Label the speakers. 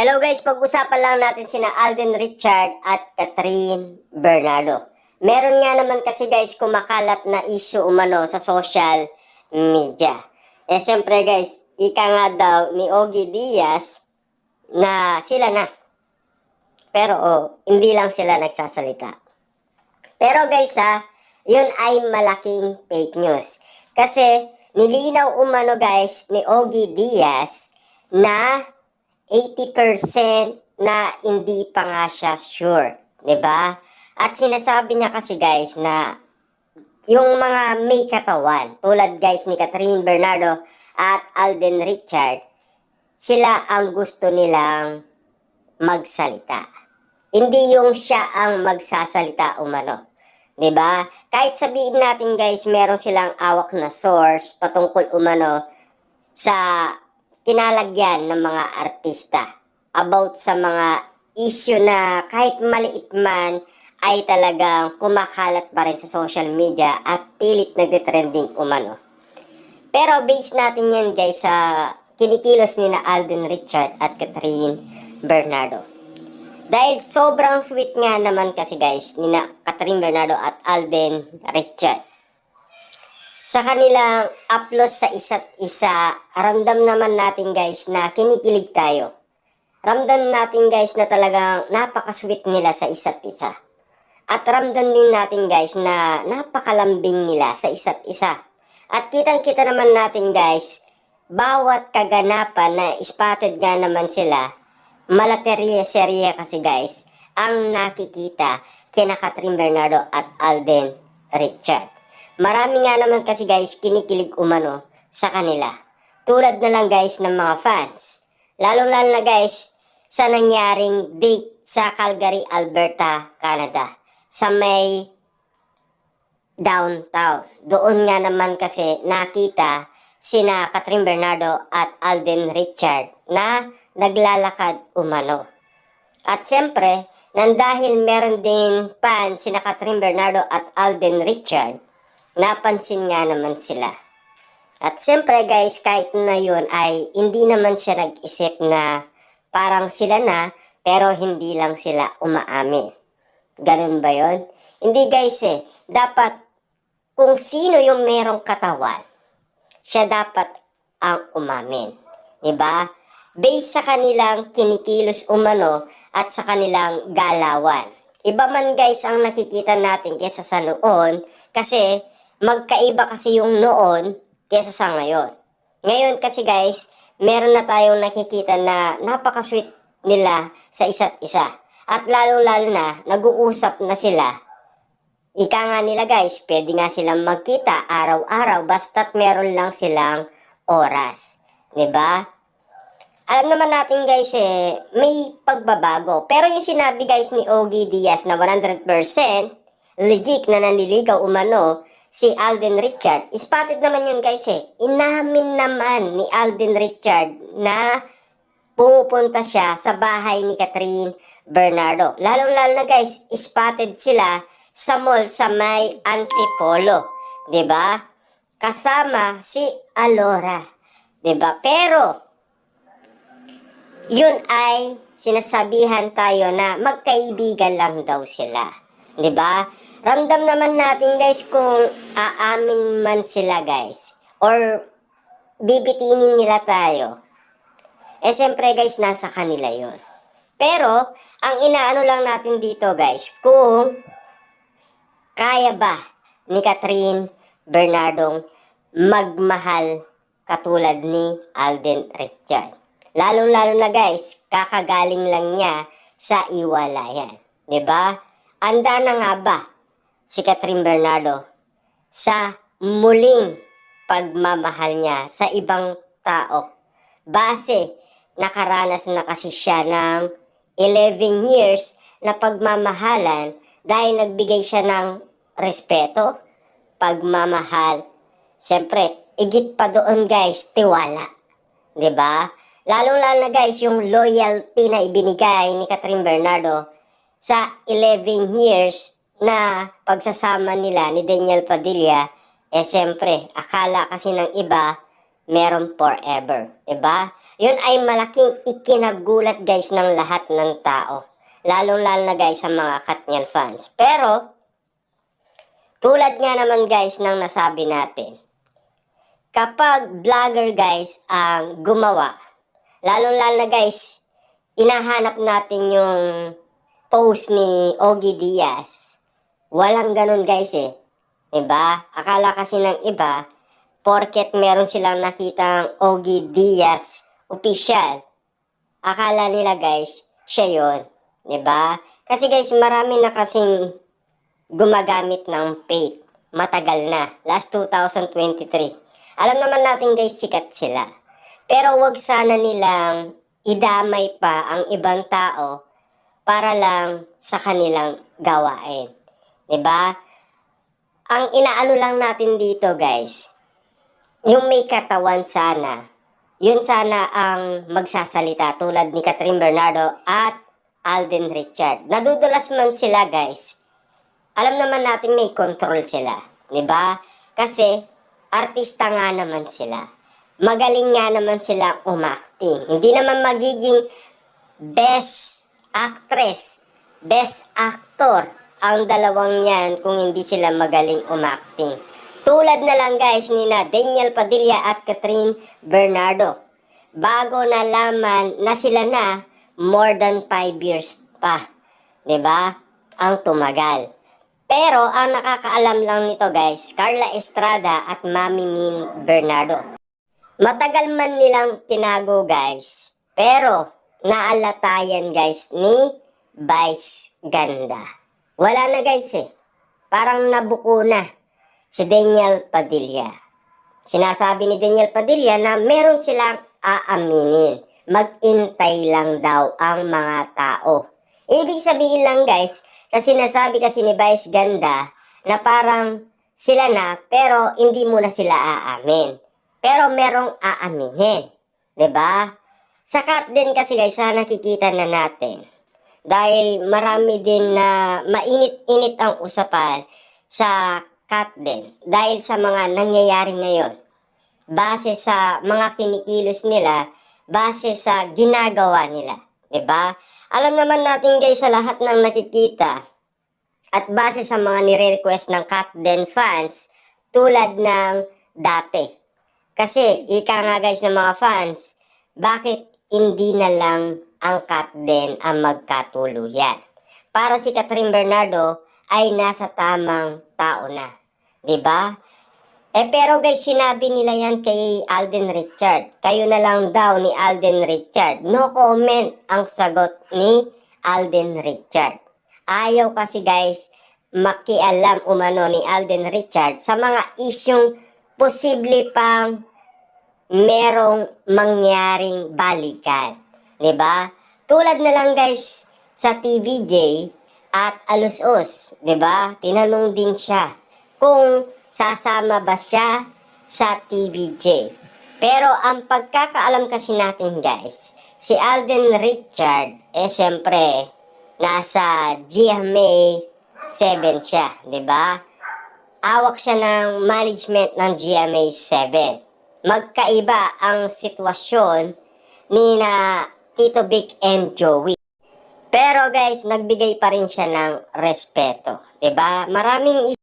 Speaker 1: Hello guys, pag-usapan lang natin sina Alden Richard at Catherine Bernardo. Meron nga naman kasi guys kumakalat na issue umano sa social media. Siyempre guys, ika nga daw ni Ogie Diaz na sila na. Pero hindi lang sila nagsasalita. Pero guys yun ay malaking fake news. Kasi nilinaw umano guys ni Ogie Diaz na 80% na hindi pa nga siya sure, 'di ba? At sinasabi niya kasi guys na yung mga may katawan, tulad guys ni Catherine Bernardo at Alden Richard, sila ang gusto nilang magsalita. Hindi yung siya ang magsasalita umano. 'Di ba? Kahit sabihin natin guys, meron silang awak na source patungkol umano sa kinalagyan ng mga artista about sa mga issue na kahit maliit man ay talagang kumakalat pa rin sa social media at pilit nagtitrending umano. Pero base natin yan guys sa kinikilos ni na Alden Richard at Catherine Bernardo. Dahil sobrang sweet nga naman kasi guys ni na Catherine Bernardo at Alden Richard. Sa kanilang upload sa isa't isa, ramdam naman natin guys na kinikilig tayo. Ramdam natin guys na talagang napaka-sweet nila sa isa't isa. At ramdam din natin guys na napakalambing nila sa isa't isa. At kitang-kita naman natin guys, bawat kaganapan na spotted nga naman sila, malaterya-serya kasi guys, ang nakikita kina Catherine Bernardo at Alden Richard. Marami nga naman kasi guys kinikilig umano sa kanila. Tulad na lang guys ng mga fans. Lalo-lalo na guys sa nangyaring date sa Calgary, Alberta, Canada. Sa may downtown. Doon nga naman kasi nakita sina Catherine Bernardo at Alden Richard na naglalakad umano. At siyempre, dahil meron din fans sina Catherine Bernardo at Alden Richard, napansin nga naman sila. At siyempre guys, kahit na yun ay hindi naman siya nag-isip na parang sila na, pero hindi lang sila umaamin. Ganun ba yun? Hindi guys dapat kung sino yung merong katawan, siya dapat ang umamin. Diba? Based sa kanilang kinikilos umano at sa kanilang galawan. Iba man guys ang nakikita natin kesa sa noon kasi magkaiba kasi yung noon kesa sa ngayon. Ngayon kasi guys, meron na tayong nakikita na napaka-sweet nila sa isa't isa. At lalo-lalo na, nag-uusap na sila. Ika nga nila guys, pwede nga silang magkita araw-araw basta't meron lang silang oras. 'Di ba? Alam naman natin guys may pagbabago. Pero yung sinabi guys ni Ogie Diaz na 100% legit na nanliligaw umano si Alden Richard, spotted naman yun guys Inamin naman ni Alden Richard na pumupunta siya sa bahay ni Catherine Bernardo. Lalong-lalo na guys, spotted sila sa mall sa may Antipolo. 'Di ba? Kasama si Alora. 'Di ba? Pero yun ay sinasabihan tayo na magkaibigan lang daw sila. 'Di ba? Ramdam naman natin guys kung aamin man sila guys or bibitinin nila tayo. Siyempre guys, nasa kanila yun. Pero, ang inaano lang natin dito guys, kung kaya ba ni Catherine Bernardo magmahal katulad ni Alden Richard. Lalong-lalo na guys, kakagaling lang niya sa iwalayan. 'Di ba? Anda na nga ba si Catherine Bernardo sa muling pagmamahal niya sa ibang tao? Base, nakaranas na kasi siya ng 11 years na pagmamahalan dahil nagbigay siya ng respeto, pagmamahal. Siyempre, igit pa doon guys, tiwala. 'Di ba? Lalong-lalo na guys, yung loyalty na ibinigay ni Catherine Bernardo sa 11 years na pagsasama nila ni Daniel Padilla, siyempre, akala kasi ng iba, meron forever. 'Di ba? Yun ay malaking ikinagulat guys ng lahat ng tao. Lalong-lalo na guys sa mga Katniel fans. Pero, tulad nga naman guys ng nasabi natin, kapag vlogger guys ang gumawa, lalong-lalo na guys, inahanap natin yung post ni Ogie Diaz. Walang ganun guys eh. Diba? Akala kasi ng iba, porket meron silang nakitang Ogie Diaz official, akala nila guys, siya yun. Diba? Kasi guys, marami na kasing gumagamit ng fake. Matagal na. Last 2023. Alam naman natin guys, sikat sila. Pero wag sana nilang idamay pa ang ibang tao para lang sa kanilang gawain. Diba? Ang inaano lang natin dito guys, yung may katawan sana, yun sana ang magsasalita tulad ni Kathryn Bernardo at Alden Richard. Nadudulas man sila guys, alam naman natin may control sila, di ba? Kasi artista nga naman sila. Magaling nga naman sila umacting. Hindi naman magiging best actress, best actor ang dalawang yan kung hindi sila magaling umacting. Tulad na lang guys ni na Daniel Padilla at Kathryn Bernardo. Bago nalaman na sila na more than 5 years pa. 'Di ba? Ang tumagal. Pero ang nakakaalam lang nito guys, Carla Estrada at Mami Min Bernardo. Matagal man nilang tinago guys, pero naalatayan guys ni Vice Ganda. Wala na guys eh. Parang nabuko na si Daniel Padilla. Sinasabi ni Daniel Padilla na meron silang aaminin. Mag-intay lang daw ang mga tao. Ibig sabihin lang guys, kasi sinasabi kasi ni Vice Ganda na parang sila na pero hindi mo na sila aamin. Pero merong aaminin. 'Di ba? Sakat din kasi guys sa nakikita na natin. Dahil marami din na mainit-init ang usapan sa cut din dahil sa mga nangyayari ngayon. Base sa mga kinikilos nila, base sa ginagawa nila. 'Di ba? Alam naman natin guys sa lahat ng nakikita at base sa mga nire-request ng cut din fans tulad ng dati. Kasi ika nga guys ng mga fans, bakit hindi na lang ang cut din ang magkatuluyan? Para si Kathryn Bernardo ay nasa tamang tao na. 'Di ba? Pero guys, sinabi nila yan kay Alden Richard. Kayo na lang daw ni Alden Richard. No comment ang sagot ni Alden Richard. Ayaw kasi guys makialam umano ni Alden Richard sa mga isyong posible pang merong mangyaring balikan. 'Di ba? Tulad na lang guys sa TVJ at Alusos, 'di ba? Tinanong din siya kung sasama ba siya sa TVJ. Pero ang pagkakaalam kasi natin guys, si Alden Richard siyempre nasa GMA 7 siya, 'di ba? Awak siya ng management ng GMA 7. Magkaiba ang sitwasyon ni na Tito Vic and Joey. Pero guys, nagbigay pa rin siya ng respeto. 'Di ba? Maraming